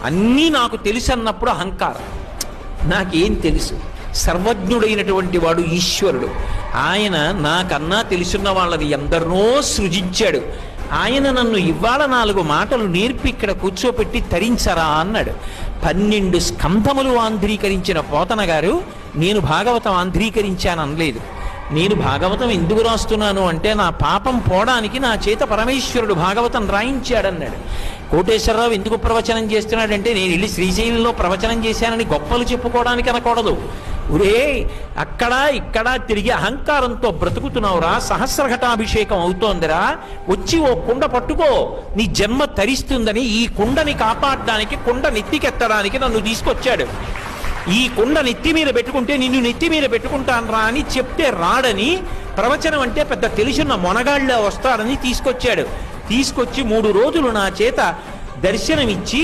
అన్నీ నాకు తెలుసు అన్నప్పుడు అహంకారం. నాకేం తెలుసు? సర్వజ్ఞుడైనటువంటి వాడు ఈశ్వరుడు. ఆయన నాకన్నా తెలుసున్న వాళ్ళని ఎందరినో సృజించాడు. ఆయన నన్ను ఇవాళ 4 మాటలు నేర్పి ఇక్కడ కూర్చోపెట్టి తరించరా అన్నాడు. 12 స్కంధములు ఆంధ్రీకరించిన పోతన గారు నేను భాగవతం ఆంధ్రీకరించాను అనలేదు. నేను భాగవతం ఎందుకు రాస్తున్నాను అంటే నా పాపం పోవడానికి నా చేత పరమేశ్వరుడు భాగవతం రాయించాడన్నాడు. కోటేశ్వరరావు ఎందుకు ప్రవచనం చేస్తున్నాడంటే నేను వెళ్ళి శ్రీశైలంలో ప్రవచనం చేశానని గొప్పలు చెప్పుకోవడానికి అనకూడదు. ఒరే, అక్కడ ఇక్కడ తిరిగి అహంకారంతో బ్రతుకుతున్నావురా, సహస్రఘటాభిషేకం అవుతోందిరా, వచ్చి ఓ కుండ పట్టుకో, నీ జన్మ తరిస్తుందని ఈ కుండని కాపాడడానికి, కుండ నెత్తికెత్తడానికి నన్ను తీసుకొచ్చాడు. ఈ కుండ నెత్తి మీద పెట్టుకుంటే నిన్ను నెత్తి మీద పెట్టుకుంటాను రా అని చెప్తే రాడని, ప్రవచనం అంటే పెద్ద తెలుసున్న మొనగాళ్ళ వస్తాడని తీసుకొచ్చాడు. తీసుకొచ్చి 3 రోజులు నా చేత దర్శనమిచ్చి